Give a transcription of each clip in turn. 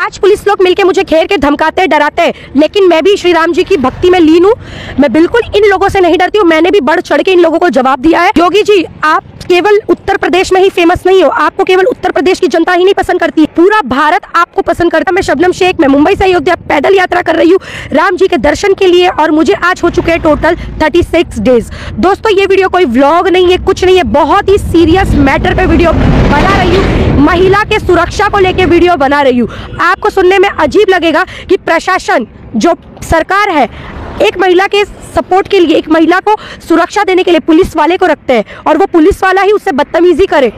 आज पुलिस लोग मिलके मुझे घेर के धमकाते डराते हैं, लेकिन मैं भी श्री राम जी की भक्ति में लीन हूँ। मैं बिल्कुल इन लोगों से नहीं डरती हूँ। मैंने भी बढ़ चढ़ के इन लोगों को जवाब दिया है। योगी जी, आप केवल उत्तर प्रदेश में ही फेमस नहीं हो, आपको केवल उत्तर प्रदेश की जनता ही नहीं पसंद करती, पूरा भारत आपको पसंद करता है। मैं शबनम शेख, मैं मुंबई से अयोध्या पैदल यात्रा कर रही हूँ राम जी के दर्शन के लिए, और मुझे आज हो चुके हैं टोटल 36 डेज। दोस्तों, ये वीडियो कोई व्लॉग नहीं है, कुछ नहीं है, बहुत ही सीरियस मैटर पे वीडियो बना रही हूँ। महिला के सुरक्षा को लेकर वीडियो बना रही हूँ। आपको सुनने में अजीब लगेगा कि प्रशासन, जो सरकार है, एक महिला के सपोर्ट के लिए, एक महिला को सुरक्षा देने के लिए पुलिस वाले को रखते हैं, और वो पुलिस वाला ही उससे बदतमीजी करे,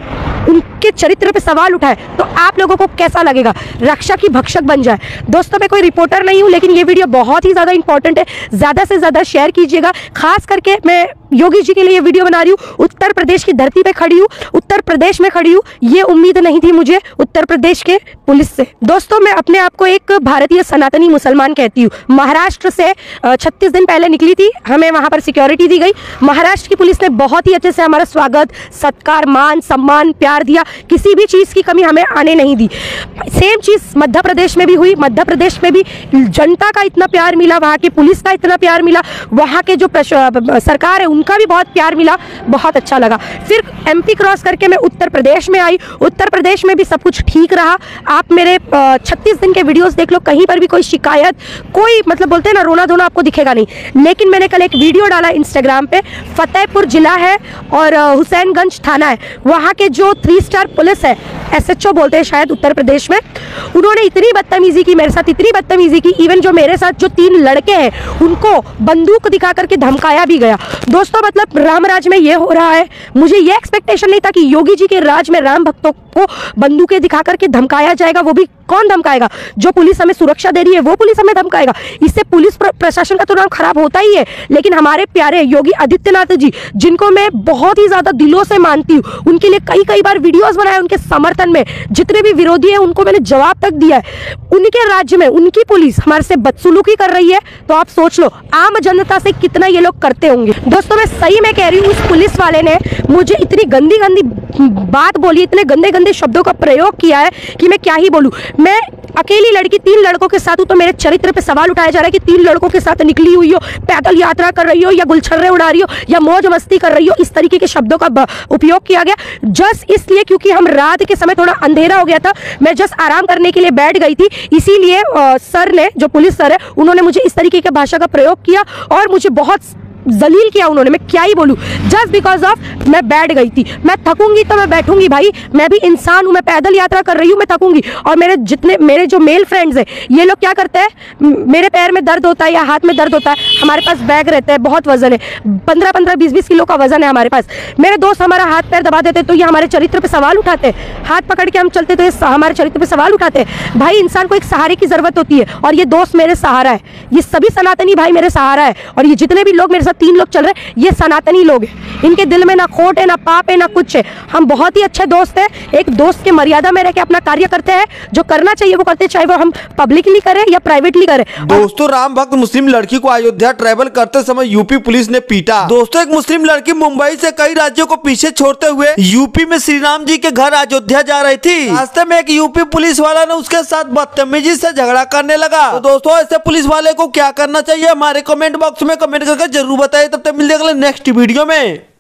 उनके चरित्र पे सवाल उठाए, तो आप लोगों को कैसा लगेगा? रक्षा की भक्षक बन जाए। दोस्तों, मैं कोई रिपोर्टर नहीं हूं, लेकिन ये वीडियो बहुत ही ज़्यादा इंपॉर्टेंट है। ज़्यादा से ज़्यादा शेयर कीजिएगा। खास करके मैं योगी जी के लिए ये वीडियो बना रही हूँ। उत्तर प्रदेश की धरती पे खड़ी हूँ, उत्तर प्रदेश में खड़ी हूँ। ये उम्मीद नहीं थी मुझे उत्तर प्रदेश के पुलिस से। दोस्तों, मैं अपने आप को एक भारतीय सनातनी मुसलमान कहती हूँ। महाराष्ट्र से 36 दिन पहले निकली थी, हमें वहाँ पर सिक्योरिटी दी गई। महाराष्ट्र की पुलिस ने बहुत ही अच्छे से हमारा स्वागत, सत्कार, मान सम्मान, प्यार दिया। किसी भी चीज़ की कमी हमें आने नहीं दी। सेम चीज़ मध्य प्रदेश में भी हुई। मध्य प्रदेश में भी जनता का इतना प्यार मिला, वहाँ की पुलिस का इतना प्यार मिला, वहाँ के जो सरकार है उनका भी बहुत प्यार मिला, बहुत अच्छा लगा। फिर एमपी क्रॉस करके मैं उत्तर प्रदेश में आई। उत्तर प्रदेश में भी सब कुछ ठीक रहा। आप मेरे 36 दिन के वीडियोस देख लो, कहीं पर भी कोई शिकायत, कोई मतलब बोलते हैं ना रोना धोना, आपको दिखेगा नहीं। लेकिन मैंने कल एक वीडियो डाला इंस्टाग्राम पे, फतेहपुर जिला है और हुसैनगंज थाना है, वहाँ के जो 3 स्टार पुलिस है, SHO बोलते हैं शायद उत्तर प्रदेश में, उन्होंने इतनी बदतमीजी की मेरे साथ, इतनी बदतमीजी की, इवन जो मेरे साथ जो 3 लड़के हैं उनको बंदूक दिखा करके धमकाया भी गया। दोस्तों, मतलब राम राज में ये हो रहा है। मुझे ये एक्सपेक्टेशन नहीं था कि योगी जी के राज में राम भक्तों को बंदूकें दिखा करके धमकाया जाएगा। वो भी कौन धमकाएगा? जो पुलिस हमें सुरक्षा दे रही है वो पुलिस हमें धमकाएगा। इससे पुलिस प्रशासन का तो नाम खराब होता ही है। लेकिन हमारे प्यारे योगी आदित्यनाथ जी, जिनको मैं बहुत ही ज्यादा दिलों से मानती हूँ, उनके लिए कई बार वीडियोस बनाए, उनके समर्थन में जितने भी विरोधी हैं उनको मैंने जवाब तक दिया है। उनके राज्य में उनकी पुलिस हमारे से बदसलूकी कर रही है, तो आप सोच लो आम जनता से कितना ये लोग करते होंगे। दोस्तों, मैं सही में कह रही हूँ, उस पुलिस वाले ने मुझे इतनी गंदी बात बोली, इतने गंदे शब्दों का प्रयोग किया है कि मैं क्या ही बोलूं। मैं अकेली लड़की 3 लड़कों के साथ हूं, तो मेरे चरित्र पे सवाल उठाया जा रहा है कि 3 लड़कों के साथ निकली हुई हो, पैदल यात्रा कर रही हो, या गुलछर्रे उड़ा रही हो, या मौज मस्ती कर रही हो। इस तरीके के शब्दों का उपयोग किया गया जस्ट इसलिए क्योंकि हम रात के समय, थोड़ा अंधेरा हो गया था, मैं जस्ट आराम करने के लिए बैठ गई थी। इसीलिए सर ने, जो पुलिस सर है, उन्होंने मुझे इस तरीके की भाषा का प्रयोग किया और मुझे बहुत जलील किया उन्होंने। मैं क्या ही बोलूं, जस्ट बिकॉज ऑफ मैं बैठ गई थी। मैं थकूंगी तो मैं बैठूंगी भाई, मैं भी इंसान हूं, मैं पैदल यात्रा कर रही हूं, मैं थकूंगी। और मेरे जो मेल फ्रेंड्स हैं, ये लोग क्या करते हैं, मेरे पैर में दर्द होता है या हाथ में दर्द होता है, हमारे पास बैग रहता है, बहुत वजन है, 15-15, 20-20 किलो का वजन है हमारे पास। मेरे दोस्त हमारा हाथ पैर दबा देते तो ये हमारे चरित्र पे सवाल उठाते हैं। हाथ पकड़ के हम चलते तो ये हमारे चरित्र पे सवाल उठाते हैं। भाई, इंसान को एक सहारे की जरूरत होती है, और ये दोस्त मेरे सहारा है। ये सभी सनातनी भाई मेरे सहारा है, और ये जितने भी लोग मेरे साथ 3 लोग चल रहे हैं, ये सनातनी लोग हैं। इनके दिल में ना खोट है, ना पाप है, ना कुछ है। हम बहुत ही अच्छे दोस्त हैं। एक दोस्त के मर्यादा में रह के अपना कार्य करते हैं, जो करना चाहिए वो करते हैं, चाहे वो हम पब्लिकली करें या प्राइवेटली करें। दोस्तों, राम भक्त मुस्लिम लड़की को अयोध्या ट्रैवल करते समय यूपी पुलिस ने पीटा। दोस्तों, एक मुस्लिम लड़की मुंबई से कई राज्यों को पीछे छोड़ते हुए यूपी में श्री राम जी के घर अयोध्या जा रही थी। रास्ते में एक यूपी पुलिस वाला ने उसके साथ बदतमीजी से झगड़ा करने लगा। तो दोस्तों, ऐसे पुलिस वाले को क्या करना चाहिए, हमारे कमेंट बॉक्स में कमेंट करके जरूर बताइए। तब तक मिलते हैं अगले नेक्स्ट वीडियो में।